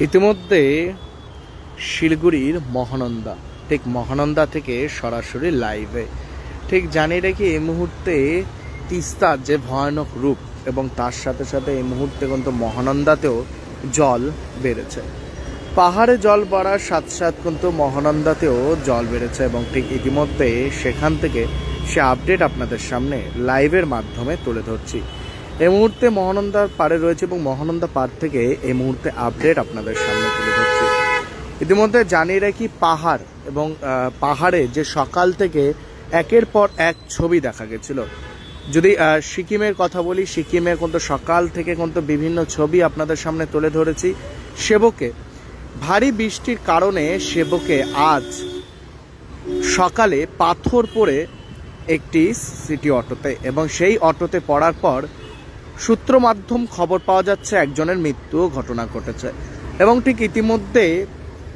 ইতিমধ্যে শিলিগুড়ির মহানন্দা, ঠিক মহানন্দা থেকে সরাসরি লাইভে। ঠিক জানিয়ে রাখি এই মুহূর্তে তিস্তার যে ভয়ানক রূপ এবং তার সাথে সাথে এই মুহূর্তে কিন্তু মহানন্দাতেও জল বেড়েছে। পাহাড়ে জল বাড়ার সাথে সাথে কিন্তু মহানন্দাতেও জল বেড়েছে এবং ঠিক ইতিমধ্যে সেখান থেকে সে আপডেট আপনাদের সামনে লাইভের মাধ্যমে তুলে ধরছি। এই মুহূর্তে মহানন্দার পাড়ে রয়েছে এবং মহানন্দা পাড় থেকে এই মুহূর্তে আপডেট আপনাদের সামনে তুলে ধরছি। ইতিমধ্যে জানিয়ে রাখি পাহাড় এবং পাহাড়ে যে সকাল থেকে একের পর এক ছবি দেখা গেছিল। যদি সিকিমের কথা বলি, সিকিমে কিন্তু সকাল থেকে কিন্তু বিভিন্ন ছবি আপনাদের সামনে তুলে ধরেছি। সেবকে ভারী বৃষ্টির কারণে সেবকে আজ সকালে পাথর পড়ে একটি সিটি অটোতে, এবং সেই অটোতে পড়ার পর সূত্র মাধ্যম খবর পাওয়া যাচ্ছে একজনের মৃত্যু ঘটনা ঘটেছে এবং ঠিক ইতিমধ্যে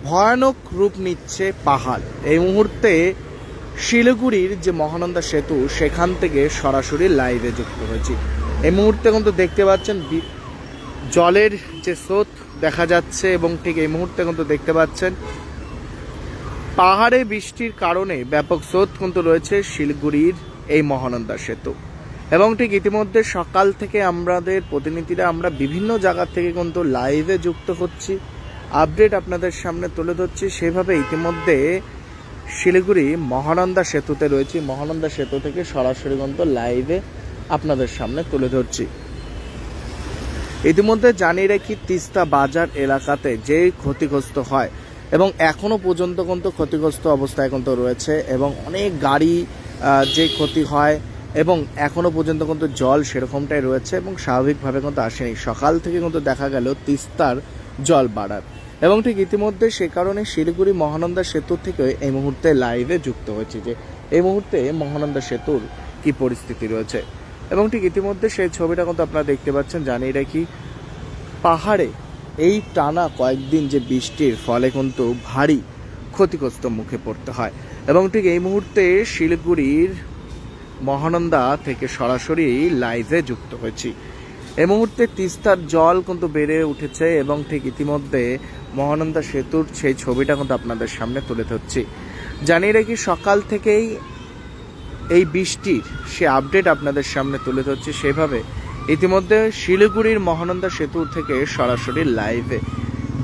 ভয়ানক রূপ নিচ্ছে পাহাড়। এই মুহূর্তে শিলিগুড়ির যে মহানন্দা সেতু সেখান থেকে সরাসরি লাইভে যুক্ত হয়েছি। এই মুহূর্তে কিন্তু দেখতে পাচ্ছেন জলের যে স্রোত দেখা যাচ্ছে এবং ঠিক এই মুহূর্তে কিন্তু দেখতে পাচ্ছেন পাহাড়ে বৃষ্টির কারণে ব্যাপক স্রোত কিন্তু রয়েছে শিলিগুড়ির এই মহানন্দা সেতু। এবং ঠিক ইতিমধ্যে সকাল থেকে আমাদের প্রতিনিধিরা আমরা বিভিন্ন জায়গা থেকে কিন্তু লাইভে যুক্ত হচ্ছি, আপডেট আপনাদের সামনে তুলে ধরছি। সেভাবে ইতিমধ্যে শিলিগুড়ি মহানন্দা সেতুতে রয়েছি, মহানন্দা সেতু থেকে সরাসরি কিন্তু লাইভে আপনাদের সামনে তুলে ধরছি। ইতিমধ্যে জানিয়ে রাখি তিস্তা বাজার এলাকাতে যে ক্ষতিগ্রস্ত হয় এবং এখনো পর্যন্ত কিন্তু ক্ষতিগ্রস্ত অবস্থায় কিন্তু রয়েছে এবং অনেক গাড়ি যে ক্ষতি হয় এবং এখনো পর্যন্ত কিন্তু জল সেরকমটাই রয়েছে এবং স্বাভাবিকভাবে কিন্তু আসেনি। সকাল থেকে কিন্তু দেখা গেল তিস্তার জল বাড়ার এবং ঠিক ইতিমধ্যে সে কারণে শিলিগুড়ি মহানন্দা সেতু থেকে এই মুহূর্তে লাইভে যুক্ত হয়েছে যে এই মুহূর্তে মহানন্দা সেতুর কি পরিস্থিতি রয়েছে। এবং ঠিক ইতিমধ্যে সেই ছবিটা কিন্তু আপনারা দেখতে পাচ্ছেন। জানিয়ে রাখি পাহাড়ে এই টানা কয়েকদিন যে বৃষ্টির ফলে কিন্তু ভারী ক্ষতিগ্রস্ত মুখে পড়তে হয় এবং ঠিক এই মুহূর্তে শিলিগুড়ির মহানন্দা থেকে সরাসরি লাইভে যুক্ত হয়েছি। এই মুহূর্তে তিস্তার জল কিন্তু বেড়ে উঠেছে এবং ঠিক ইতিমধ্যে মহানন্দা সেতুর সেই ছবিটা কিন্তু আপনাদের সামনে তুলে ধরছি। জানিয়ে রাখি সকাল থেকেই এই বৃষ্টির সে আপডেট আপনাদের সামনে তুলে ধরছি। সেভাবে ইতিমধ্যে শিলিগুড়ির মহানন্দা সেতু থেকে সরাসরি লাইভে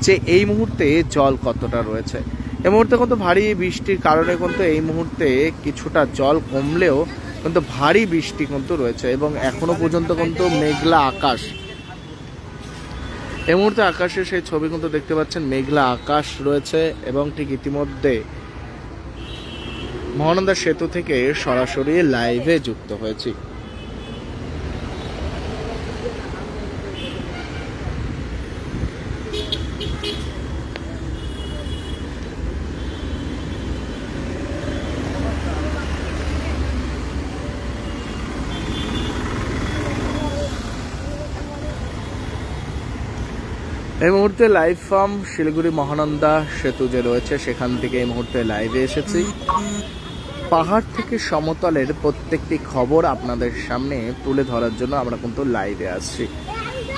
যে এই মুহূর্তে জল কতটা রয়েছে। এই মুহূর্তে কিন্তু ভারী বৃষ্টির কারণে কিন্তু এই মুহূর্তে কিছুটা জল কমলেও কিন্তু ভারী বৃষ্টি কিন্তু রয়েছে এবং এখনো পর্যন্ত কিন্তু মেঘলা আকাশ। এই মুহূর্তে আকাশে সেই ছবি কিন্তু দেখতে পাচ্ছেন, মেঘলা আকাশ রয়েছে এবং ঠিক ইতিমধ্যে মহানন্দা সেতু থেকে সরাসরি লাইভে যুক্ত হয়েছি। এই মুহূর্তে লাইভ ফ্রম শিলিগুড়ি মহানন্দা সেতু যে রয়েছে সেখান থেকে এই মুহূর্তে লাইভে এসেছি। পাহাড় থেকে সমতলের প্রত্যেকটি খবর আপনাদের সামনে তুলে ধরার জন্য আমরা কিন্তু লাইভে আসছি।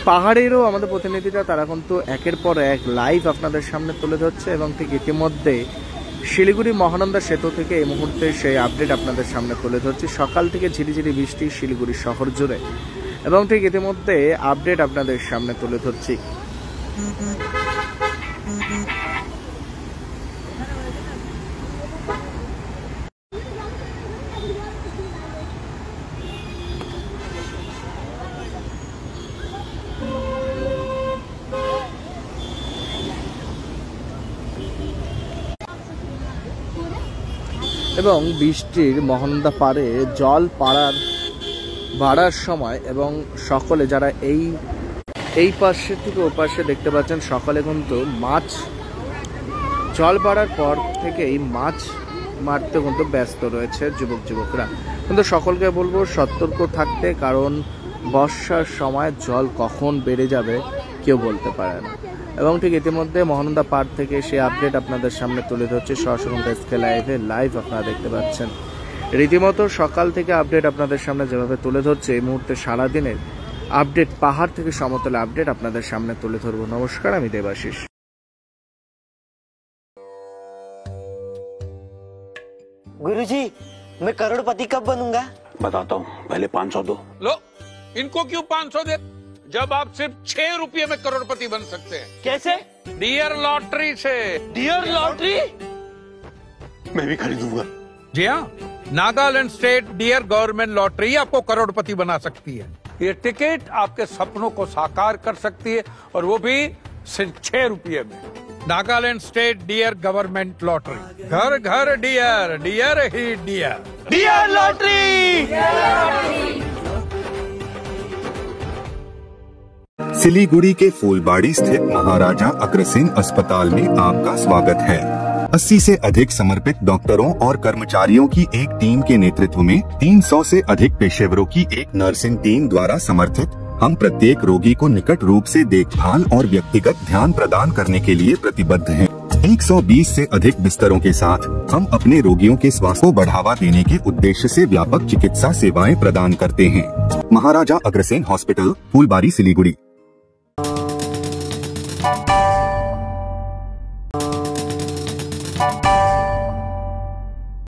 পাহাড়েরও আমাদের প্রতিনিধিরা তারা কিন্তু একের পর এক লাইভ আপনাদের সামনে তুলে ধরছে এবং ঠিক ইতিমধ্যে শিলিগুড়ি মহানন্দা সেতু থেকে এই মুহূর্তে সেই আপডেট আপনাদের সামনে তুলে ধরছি। সকাল থেকে ঝিরিঝিরি বৃষ্টি শিলিগুড়ি শহর জুড়ে এবং ঠিক ইতিমধ্যে আপডেট আপনাদের সামনে তুলে ধরছি। এবং বৃষ্টির মহানন্দা পাড়ে জল বাড়ার সময় এবং সকলে যারা এই পাশে থেকে ও পাশে দেখতে পাচ্ছেন সকলে কিন্তু মাছ জল বাড়ার পর থেকেই মাছ মারতে কিন্তু ব্যস্ত রয়েছে যুবকরা। কিন্তু সকলকে বলবো সতর্ক থাকতে, কারণ বর্ষার সময় জল কখন বেড়ে যাবে কেউ বলতে পারে না। এবং ঠিক ইতিমধ্যে মহানন্দা পাড় থেকে সেই আপডেট আপনাদের সামনে তুলে ধরছে সরাসরি এসকে লাইভ আপনারা দেখতে পাচ্ছেন। রীতিমতো সকাল থেকে আপডেট আপনাদের সামনে যেভাবে তুলে ধরছে এই মুহূর্তে সারাদিনের আপডেট পাহাড় থেকে সমতলে আপডেট আপনাদের সামনে তুলে ধরবো। নমস্কার, আমি দেবাশিস। गुरुजी, मैं करोड़पति कब बनूंगा? बताता हूँ, पहले 500 दो। लो, इनको क्यों 500 दे, जब आप सिर्फ 6 रुपये में करोड़पति बन सकते हैं। कैसे? डियर लॉटरी से। Dear lottery? मैं भी खरीदूंगा। जी हाँ, Nagaland state dear government lottery आपको करोड़पति बना सकती है। ये टिकट आपके सपनों को साकार कर सकती है, और वो भी सिर्फ 6 रुपये में। Nagaland state dear government lottery, घर घर डियर, डियर ही डियर। Dear lottery! सिलीगुड़ी के फूलबाड़ी स्थित महाराजा अग्रसेन अस्पताल में आपका स्वागत है। 80 से अधिक समर्पित डॉक्टरों और कर्मचारियों की एक टीम के नेतृत्व में 300 से अधिक पेशेवरों की एक नर्सिंग टीम द्वारा समर्थित हम प्रत्येक रोगी को निकट रूप से देखभाल और व्यक्तिगत ध्यान प्रदान करने के लिए प्रतिबद्ध हैं। 120 से अधिक बिस्तरों के साथ हम अपने रोगियों के स्वास्थ्य को बढ़ावा देने के उद्देश्य से व्यापक चिकित्सा सेवाएं प्रदान करते हैं। महाराजा अग्रसेन हॉस्पिटल, फूलबाड़ी, सिलीगुड़ी।